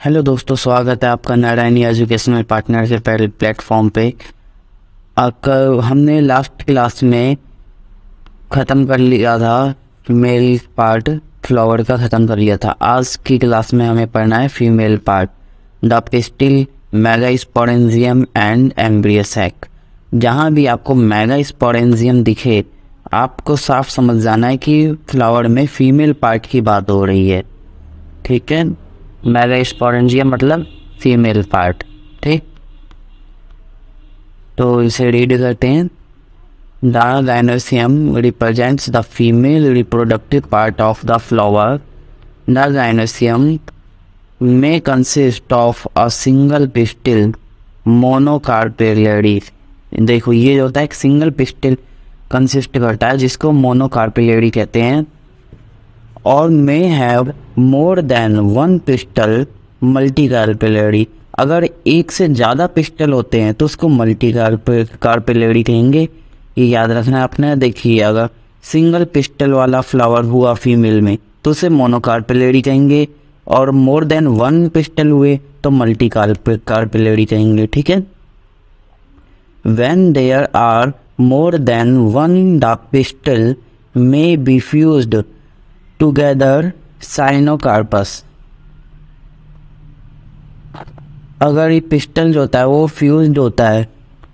Hello दोस्तों, स्वागत है आपका नारायणी एजुकेशनल पार्टनर के प्लेटफॉर्म पे। हमने लास्ट क्लास में ख़त्म कर लिया था मेल पार्ट, फ्लावर का ख़त्म कर लिया था। आज की क्लास में हमें पढ़ना है female part, the pistil, megasporangium and embryo sac. जहाँ भी आपको मेगास्पोरेंजियम दिखे आपको साफ समझ जाना है कि फ्लावर में फीमेल पार्ट की बात हो रही है। ठीक है, मेगास्पोरेंजियम मतलब फीमेल पार्ट। ठीक, तो इसे रीड करते हैं। The gynoecium represents the female reproductive part of the flower. The gynoecium may consist of a single pistil monocarpellary। देखो ये जो होता है एक सिंगल पिस्टिल कंसिस्ट करता है जिसको मोनोकार्पेलरी कहते हैं, और may have more than one pistil multicarpellary. अगर एक से ज़्यादा पिस्टल होते हैं तो उसको कार्पेलरी कहेंगे। ये याद रखना है आपने। देखिए, अगर सिंगल पिस्टल वाला फ्लावर हुआ फीमेल में तो उसे मोनोकार्पेलरी कहेंगे, और मोर देन वन पिस्टल हुए तो मल्टी कार्पेलरी कहेंगे। ठीक है, when there are more than one the pistil may be fused together syncarpous. अगर ये पिस्टल जो होता है वो फ्यूज्ड होता है,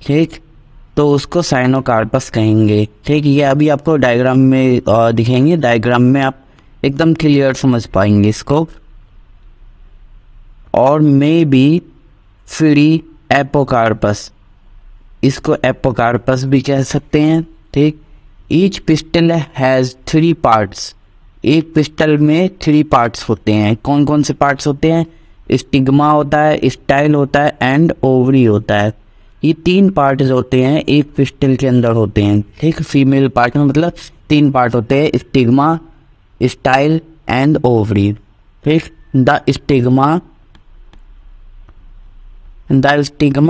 ठीक, तो उसको साइनोकार्पस कहेंगे। ठीक, ये अभी आपको डायग्राम में दिखेंगे। डायग्राम में आप एकदम क्लियर समझ पाएंगे इसको। और मे बी फ्री एपोकार्पस, इसको एपोकार्पस भी कह सकते हैं। ठीक, ईच पिस्टल हैज़ 3 पार्ट्स। एक पिस्टल में 3 पार्ट्स होते हैं। कौन कौन से पार्ट्स होते हैं? स्टिग्मा होता है, स्टाइल होता है एंड ओवरी होता है। ये 3 पार्ट जो होते हैं एक पिस्टल के अंदर होते हैं। ठीक, फीमेल पार्ट में मतलब 3 पार्ट होते हैं, स्टिग्मा, स्टाइल एंड ओवरी। ठीक, the stigma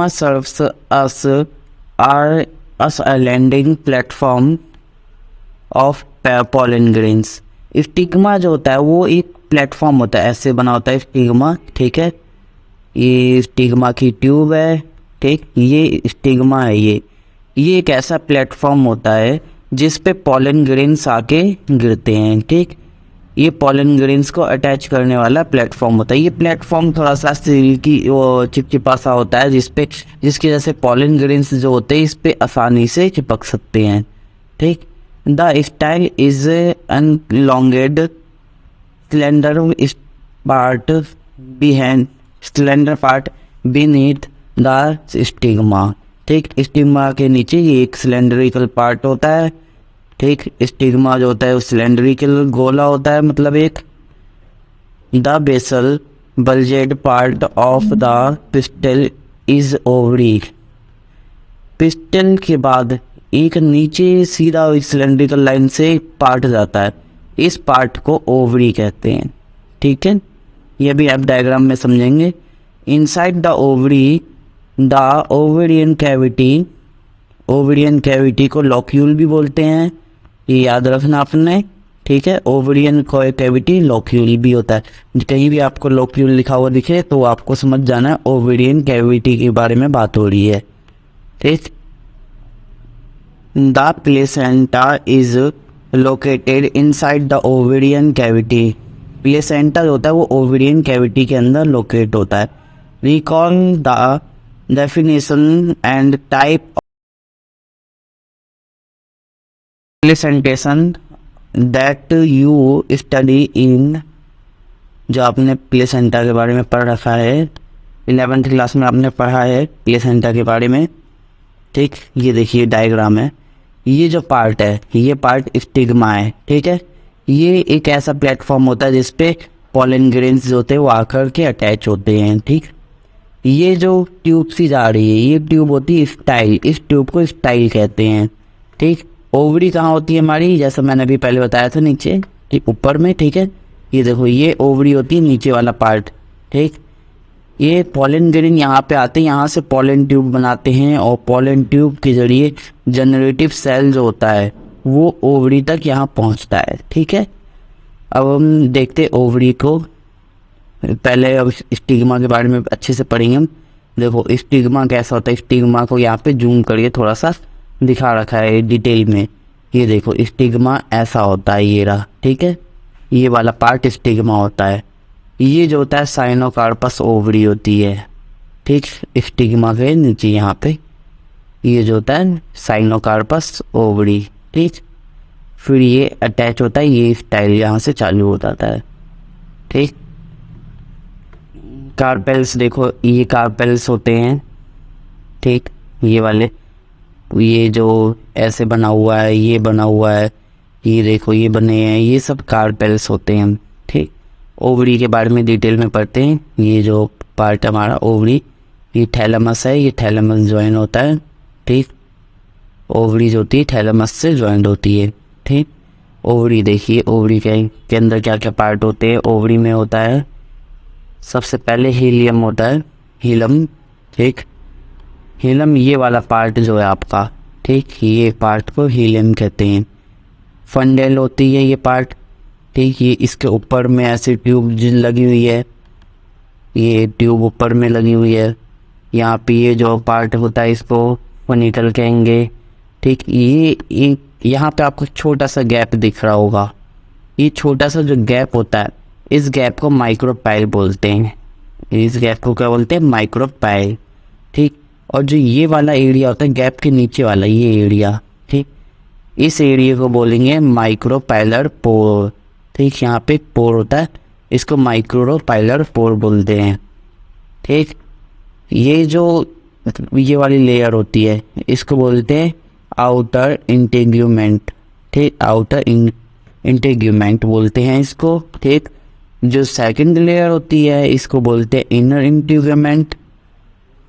serves us a landing platform of pollen grains। Stigma जो होता है वो एक प्लेटफॉर्म होता है, ऐसे बना होता है स्टिग्मा। ठीक है, ये स्टिग्मा की ट्यूब है। ठीक, ये स्टिग्मा है। ये एक ऐसा प्लेटफॉर्म होता है जिस पे पॉलन ग्रेन्स आके गिरते हैं। ठीक, ये पॉलन ग्रेन्स को अटैच करने वाला प्लेटफॉर्म होता है। ये प्लेटफॉर्म थोड़ा सा सिल्की वो चिपचिपा सा होता है जिसकी वजह से पॉलन ग्रेन्स जो होते हैं इस पे आसानी से चिपक सकते हैं। ठीक, the style is elongated slender part beneath the stigma. ठीक, स्टिग्मा के नीचे ये एक सिलेंड्रिकल पार्ट होता है। ठीक, स्टिग्मा जो होता है वो सिलेंड्रिकल गोला होता है, मतलब एक। The basal bulged part of the pistil is ovary. Pistil के बाद एक नीचे सीधा सिलेंड्रिकल लाइन से पार्ट जाता है, इस पार्ट को ओवरी कहते हैं। ठीक है, ये भी आप डायग्राम में समझेंगे। Inside the ovary the ovarian cavity को लॉक्यूल भी बोलते हैं, ये याद रखना आपने। ठीक है, ओवेरियन कैविटी लॉक्यूल भी होता है। कहीं भी आपको लॉक्यूल लिखा हुआ दिखे तो आपको समझ जाना है ओवेरियन कैविटी के बारे में बात हो रही है। ठीक, the placenta is located inside the ovarian cavity. Placenta जो होता है वो ओवेरियन कैविटी के अंदर लोकेट होता है। Recall the definition and type placentation that you study in. जो आपने प्लेसेंटा के बारे में पढ़ रखा है 11th क्लास में, आपने पढ़ा है प्लेसेंटा के बारे में। ठीक, ये देखिए डायग्राम है। ये जो पार्ट है ये पार्ट स्टिग्मा है। ठीक है, ये एक ऐसा प्लेटफॉर्म होता है जिसपे पॉलन ग्रेन्स जो होते हैं वो आकर के अटैच होते हैं। ठीक, ये जो ट्यूब सी जा रही है ये ट्यूब होती है स्टाइल, इस ट्यूब को स्टाइल कहते हैं। ठीक, ओवरी कहाँ होती है हमारी, जैसा मैंने अभी पहले बताया था नीचे, ठीक, ऊपर में। ठीक है, ये देखो ये ओवरी होती है नीचे वाला पार्ट। ठीक, ये पॉलन ग्रेन यहाँ पे आते हैं, यहाँ से पॉलन ट्यूब बनाते हैं और पॉलन ट्यूब के जरिए जनरेटिव सेल जो होता है वो ओवरी तक यहाँ पहुँचता है। ठीक है, अब हम देखते ओवरी को। पहले अब स्टिग्मा के बारे में अच्छे से पढ़ेंगे हम। देखो स्टिग्मा कैसा होता है, स्टिग्मा को यहाँ पे जूम करके थोड़ा सा दिखा रखा है डिटेल में। ये देखो स्टिग्मा ऐसा होता है, ये रहा, ठीक है, ये वाला पार्ट स्टिग्मा होता है। ये जो होता है साइनोकार्पस ओवरी होती है, ठीक, स्टिग्मा के नीचे यहाँ पे ये जो होता है साइनोकार्पस ओवरी, ठीक। फिर ये अटैच होता है, ये स्टाइल यहाँ से चालू हो जाता है, ठीक। कार्पेल्स देखो, ये कार्पेल्स होते हैं, ठीक, ये वाले, ये जो ऐसे बना हुआ है, ये बना हुआ है, ये देखो ये बने हैं, ये सब कार्पेल्स होते हैं, ठीक। ओवरी के बारे में डिटेल में पढ़ते हैं। ये जो पार्ट हमारा ओवरी, ये थैलेमस है, ये थैलेमस ज्वाइन होता है, ठीक। ओवरी जो होती है थैलेमस से ज्वाइंट होती है, ठीक। ओवरी देखिए, ओवरी के अंदर क्या क्या पार्ट होते हैं। ओवरी में होता है सबसे पहले हीलियम होता है, हीलम, ठीक। हीलम ये वाला पार्ट जो है आपका, ठीक, ये पार्ट को हीलियम कहते हैं। फंडेल होती है ये पार्ट, ठीक, ये इसके ऊपर में ऐसी ट्यूब लगी हुई है, ये ट्यूब ऊपर में लगी हुई है। यहाँ पे ये जो पार्ट होता है इसको फनिकल कहेंगे, ठीक। ये यहाँ पे आपको छोटा सा गैप दिख रहा होगा, ये छोटा सा जो गैप होता है इस गैप को माइक्रोपाइल बोलते हैं। इस गैप को क्या बोलते हैं? माइक्रोपाइल, ठीक। और जो ये वाला एरिया होता है गैप के नीचे वाला ये एरिया, ठीक, इस एरिया को बोलेंगे माइक्रोपाइलर पोर, ठीक। यहाँ पे एक पोर होता है, इसको माइक्रोपाइलर पोर बोलते हैं, ठीक। ये जो ये वाली लेयर होती है इसको बोलते हैं आउटर इंटेग्यूमेंट, ठीक, आउटर इंटेग्यूमेंट बोलते हैं इसको, ठीक। जो सेकंड लेयर होती है इसको बोलते हैं इनर इंटेग्यूमेंट।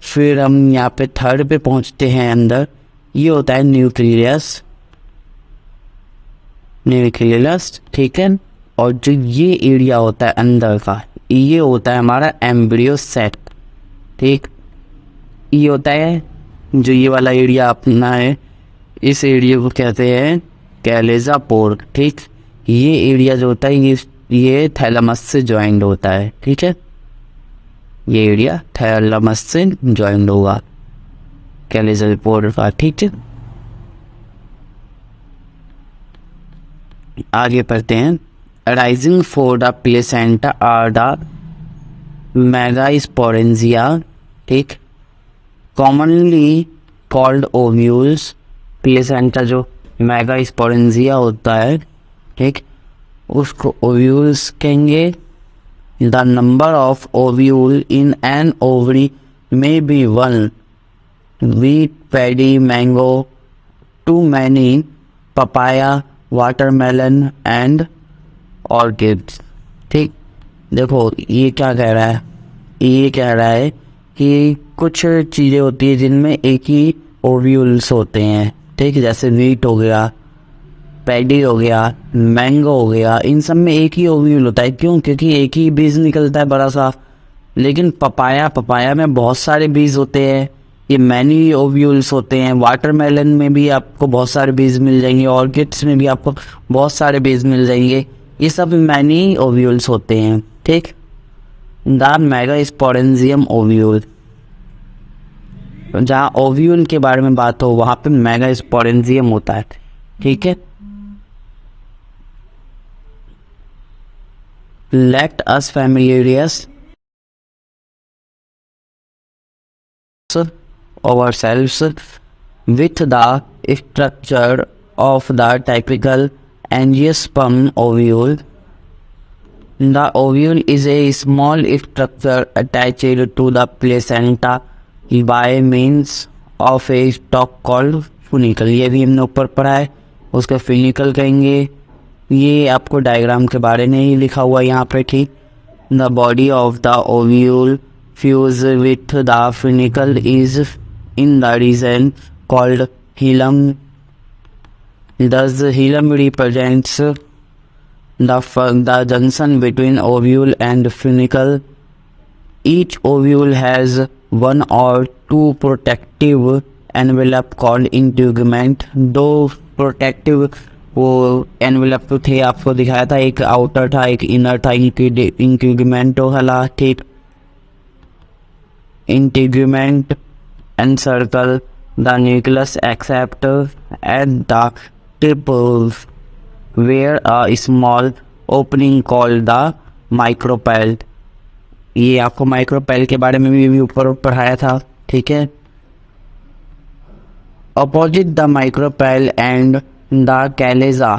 फिर हम यहाँ पे थर्ड पे पहुँचते हैं अंदर, ये होता है न्यूक्लियस, न्यूक्लियस, ठीक है। और जो ये एरिया होता है अंदर का, ये होता है हमारा एम्ब्रियो सेट, ठीक। ये होता है जो ये वाला एरिया अपना है, इस एरिया को कहते हैं कैलेजा पोर, ठीक। ये एरिया जो होता है ये थैलेमस से ज्वाइंट होता है, ठीक है। ये एरिया थैलेमस से ज्वाइंट होगा कैलेजा पोर का, ठीक है। आगे पढ़ते हैं। Arising for the placenta are the megasporangia, ठीक, कॉमनली कॉल्ड ओव्यूल्स। प्लेसेंटा जो मेगास्पोरेंजिया होता है, ठीक, उसको ओव्यूल्स कहेंगे। The number of ovule in an ovary may be 1, wheat, paddy, mango, too many, papaya, watermelon and orchids, ठीक। देखो ये क्या कह रहा है, ये कह रहा है कि कुछ चीज़ें होती है जिनमें एक ही ओव्यूल्स होते हैं, ठीक, जैसे वीट हो गया, पैडी हो गया, मैंगो हो गया, इन सब में एक ही ओव्यूल होता है। क्यों? क्योंकि एक ही बीज निकलता है बड़ा सा। लेकिन पपाया में बहुत सारे बीज होते हैं, ये मैनी ओव्यूल्स होते हैं। वाटरमेलन में भी आपको बहुत सारे बीज मिल जाएंगे, ऑर्किड्स में भी आपको बहुत सारे बीज मिल जाएंगे, ये सब मैनी ओव्यूल्स होते हैं, ठीक। द मेगास्पोरेंजियम ओव्यूल, जहाँ ओव्यूल के बारे में बात हो वहाँ पे मेगास्पोरेंजियम होता है, ठीक है। Let us familiarise ourselves with the structure of the typical angiosperm ovule. The ovule is a small structure attached to the placenta by means of a stalk called funicle. ये भी हमने ऊपर पढ़ा है, उसका फिनिकल कहेंगे। ये आपको डायग्राम के बारे में ही लिखा हुआ है यहाँ पे, ठीक। The body of the ovule fuse with the funicle is in the region called hilum. Thus, hilum represents the junction between ovule and funicle. Each ovule has one or two protective envelope called integument. Those protective वो envelope थे, आपको दिखाया था, एक outer था एक inner था, integument वाला, ठीक, integument encircle the nucleus except at the tip where a small opening called the micropyle। ये आपको माइक्रोपाइल के बारे में भी ऊपर पढ़ाया था, ठीक है। Opposite the micropyle end the chalaza.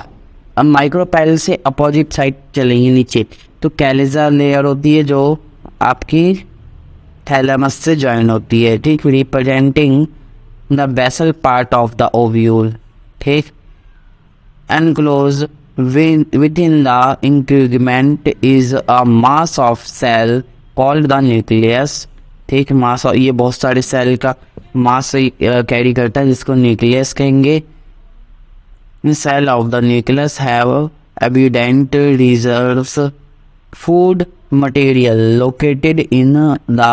अब माइक्रोपाइल से अपोजिट साइड चलेंगे नीचे तो कैलेजा लेयर होती है जो आपकी थैलेमस से ज्वाइन होती है, ठीक, representing the basal part of the ovule, ठीक। Enclose within the integument is a mass of cell called the nucleus, ठीक। मास, ये बहुत सारे सेल का मास कैरी करता है जिसको न्यूक्लियस कहेंगे। Cell of the nucleus have abundant reserves food material located in the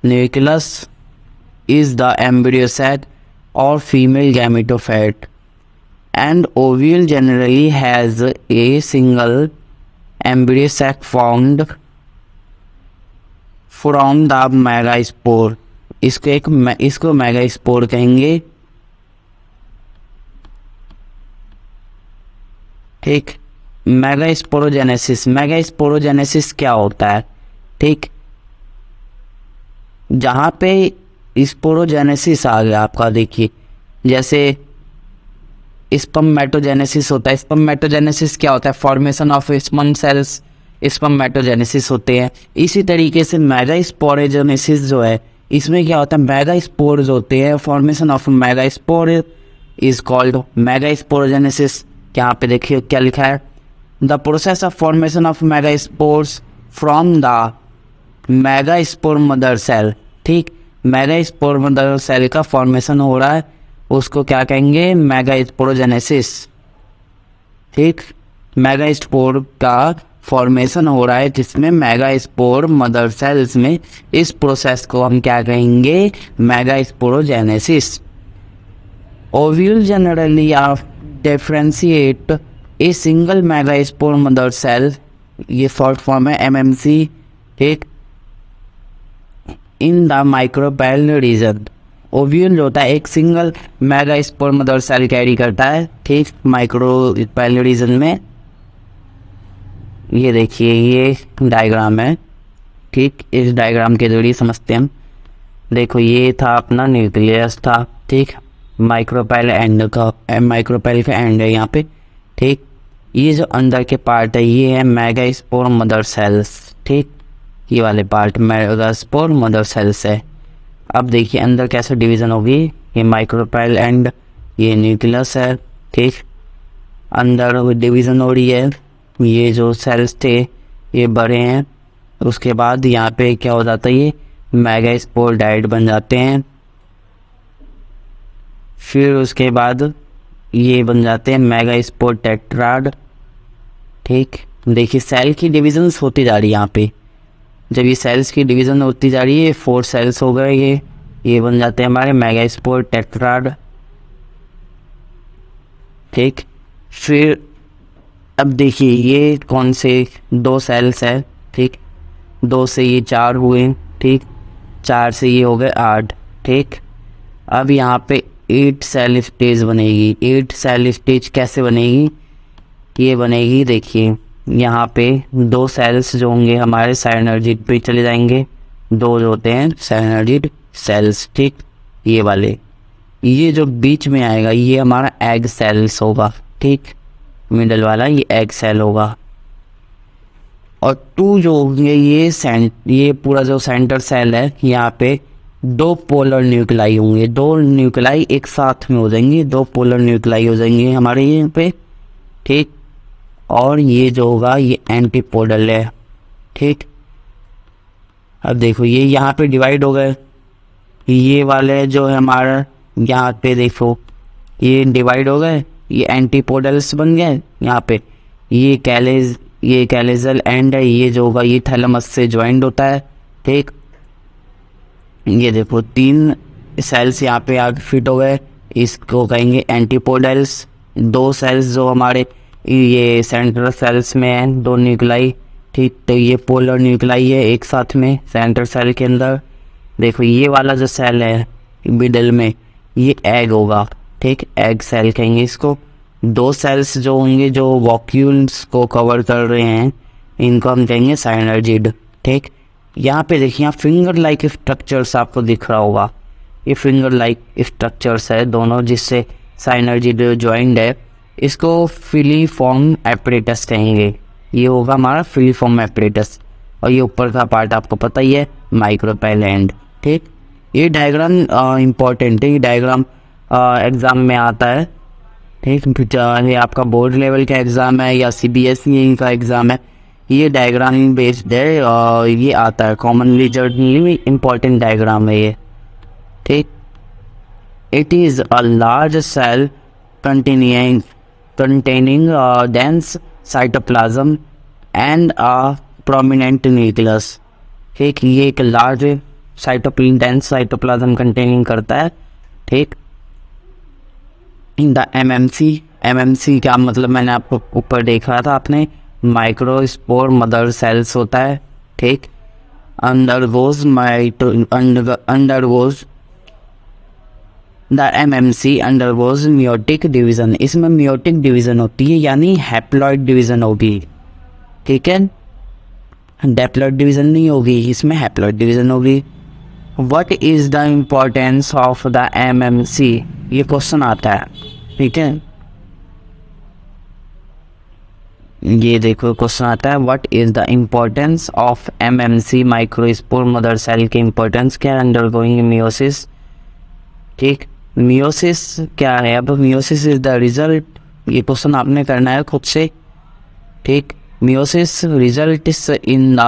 nucleus is the embryo sac or female gametophyte, and ovule generally has a single embryo sac formed from the megaspore। इसको megaspore कहेंगे, ठीक। Megasporogenesis क्या होता है, ठीक। जहाँ पे sporogenesis आ गया आपका, देखिए जैसे स्पर्मेटोजेनेसिस होता है। स्पर्मेटोजेनेसिस क्या होता है, formation of sperm cells, spermatogenesis होते हैं। इसी तरीके से मेगास्पोरोजेनेसिस जो है इसमें क्या होता है, मेगास्पोर्स होते हैं, formation of megaspore is called megasporogenesis. यहाँ पे देखिए क्या लिखा है, the process of formation of megaspores from the megaspore mother cell, ठीक। मेगास्पोर मदर सेल का फॉर्मेशन हो रहा है, उसको क्या कहेंगे, मेगास्पोरोजेनेसिस, ठीक। मेगास्पोर का फॉर्मेशन हो रहा है जिसमें मेगास्पोर मदर सेल्स में, इस प्रोसेस को हम क्या कहेंगे, megasporogenesis. Ovule generally are differentiate a single megaspore mother cell, ये शॉर्ट फॉर्म है MMC, ठीक, in the micropyle region. Ovule जो होता है एक single megaspore mother cell carry करता है, ठीक, माइक्रोपाइल रीजन में। ये देखिए ये डायग्राम है, ठीक, इस डायग्राम के जरिए समझते हैं हम। देखो ये था अपना न्यूक्लियस था, ठीक, माइक्रोपाइल एंड का, माइक्रोपाइल का एंड है यहाँ पे, ठीक। ये जो अंदर के पार्ट है ये है मेगास्पोर मदर सेल्स, ठीक, ये वाले पार्ट मेगास्पोर मदर सेल्स है। अब देखिए अंदर कैसे डिवीज़न होगी, ये माइक्रोपाइल एंड ये न्यूक्लियस है, ठीक, अंदर डिवीज़न हो रही है। ये जो सेल्स थे ये बड़े हैं, उसके बाद यहाँ पे क्या हो जाता है, ये मेगास्पोराइड बन जाते हैं, फिर उसके बाद ये बन जाते हैं मेगास्पोर टेट्राड, ठीक। देखिए सेल की डिविजन्स होती जा रही है यहाँ पे, जब ये सेल्स की डिवीज़न होती जा रही है, 4 सेल्स हो गए, ये बन जाते हैं हमारे मेगास्पोर टेट्राड, ठीक। फिर अब देखिए ये कौन से 2 सेल्स है, ठीक, 2 से ये 4 हुए, ठीक, 4 से ये हो गए 8, ठीक। अब यहाँ पे 8 सेल स्टेज बनेगी। 8 सेल स्टेज कैसे बनेगी, ये बनेगी, देखिए यहाँ पे 2 सेल्स जो होंगे हमारे साइनर्जिड पे चले जाएंगे, 2 जो होते हैं साइनर्जिड सेल्स, ठीक, ये वाले। ये जो बीच में आएगा ये हमारा एग सेल्स होगा, ठीक, मिडल वाला ये एग सेल होगा। और 2 जो होंगे ये पूरा जो सेंटर सेल है, यहाँ पे 2 पोलर न्यूक्लाई होंगे, 2 न्यूक्लाई एक साथ में हो जाएंगे, 2 पोलर न्यूक्लाई हो जाएंगे हमारे यहाँ पे, ठीक। और ये जो होगा ये एंटीपोडल है, ठीक। अब देखो ये यहाँ पे डिवाइड हो गए, ये वाले जो है हमारा यहाँ पे देखो ये डिवाइड हो गए, ये एंटीपोडल्स बन गए यहाँ पे। ये कैलेजल एंड है, ये जो होगा ये थैलेमस से ज्वाइंट होता है, ठीक। ये देखो 3 सेल्स यहाँ पे आगे फिट हो गए, इसको कहेंगे एंटीपोडल्स, दो सेल्स जो हमारे ये सेंट्रल सेल्स में हैं, दो न्यूक्लाई, ठीक। तो ये पोलर न्यूक्लाई है एक साथ में सेंट्रल सेल के अंदर। देखो ये वाला जो सेल है मिडल में, ये एग होगा, ठीक, एग सेल कहेंगे इसको। दो सेल्स जो होंगे जो वॉक्यूल्स को कवर कर रहे हैं, इनको हम कहेंगे साइनर्जिड, ठीक। यहाँ पे देखिए, यहाँ फिंगर लाइक स्ट्रक्चर्स आपको दिख रहा होगा, ये फिंगर लाइक स्ट्रक्चर्स है दोनों, जिससे साइनर्जिड ज्वाइंट है। इसको फिलीफॉर्म एपरेटस कहेंगे, ये होगा हमारा फिलीफॉर्म एपरेटस। और ये ऊपर का पार्ट आपको पता ही है, माइक्रोपेलेंड, ठीक। ये डायग्राम इम्पॉर्टेंट है, ये डायग्राम एग्ज़ाम में आता है, ठीक। ये आपका बोर्ड लेवल का एग्ज़ाम है या CBSE का एग्ज़ाम है, ये डायग्राम बेस्ड है और ये आता है कॉमनली, जर्नली इम्पॉर्टेंट डायग्राम है ये, ठीक। It is a large cell containing dense cytoplasm and a prominent nucleus, ठीक। ये एक लार्ज डेंस साइटोप्लाज्म कंटेनिंग करता है, ठीक। इन द MMC क्या मतलब, मैंने आपको ऊपर देखा था आपने, माइक्रोस्पोर मदर सेल्स होता है, ठीक। undergoes the MMC undergoes meiotic division, इसमें मियोटिक डिवीज़न होती है, यानी हैप्लॉइड डिवीज़न होगी, ठीक है। डेप्लॉइड डिवीज़न नहीं होगी, इसमें हैप्लॉइड डिवीज़न होगी। What is the importance of the MMC, ये क्वेश्चन आता है, ठीक है। ये देखो क्वेश्चन आता है, what is the importance of MMC microspore mother cell की इम्पोर्टेंस क्या है, अंडरगोइंग मियोसिस, ठीक। मियोसिस क्या है, अब मियोसिस इज द रिजल्ट, ये क्वेश्चन आपने करना है खुद से, ठीक। Meiosis result is in the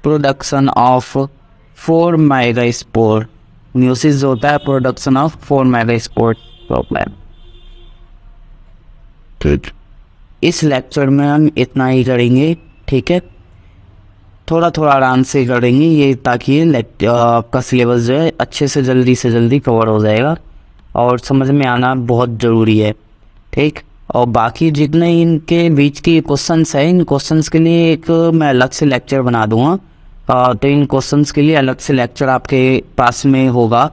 production of 4 megaspore, meiosis होता है प्रोडक्शन ऑफ 4 मेगास्पोर प्रॉब्लम, ठीक। इस लेक्चर में हम इतना ही करेंगे, ठीक है। थोड़ा थोड़ा आराम से करेंगे ये, ताकि आपका सिलेबस जो है अच्छे से जल्दी कवर हो जाएगा और समझ में आना बहुत ज़रूरी है, ठीक। और बाकी जितने इनके बीच के क्वेश्चंस हैं, इन क्वेश्चंस के लिए एक मैं अलग से लेक्चर बना दूंगा, तो इन क्वेश्चंस के लिए अलग से लेक्चर आपके पास में होगा।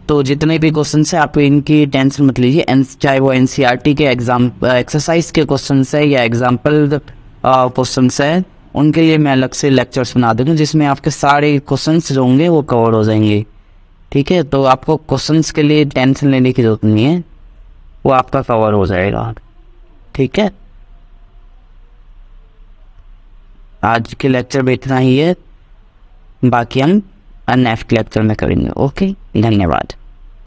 तो जितने भी क्वेश्चंस हैं आप इनकी टेंशन मत लीजिए, चाहे वो NCERT के एग्जाम एक्सरसाइज के क्वेश्चंस है या एग्जाम्पल क्वेश्चंस है, उनके लिए मैं अलग से लेक्चर्स बना दूँगा, जिसमें आपके सारे क्वेश्चंस जो होंगे वो कवर हो जाएंगे, ठीक है। तो आपको क्वेश्चंस के लिए टेंशन लेने की ज़रूरत नहीं है, वो आपका कवर हो जाएगा, ठीक है। आज के लेक्चर में इतना ही है, बाकी हम नेक्स्ट लेक्चर में करेंगे। ओके, धन्यवाद।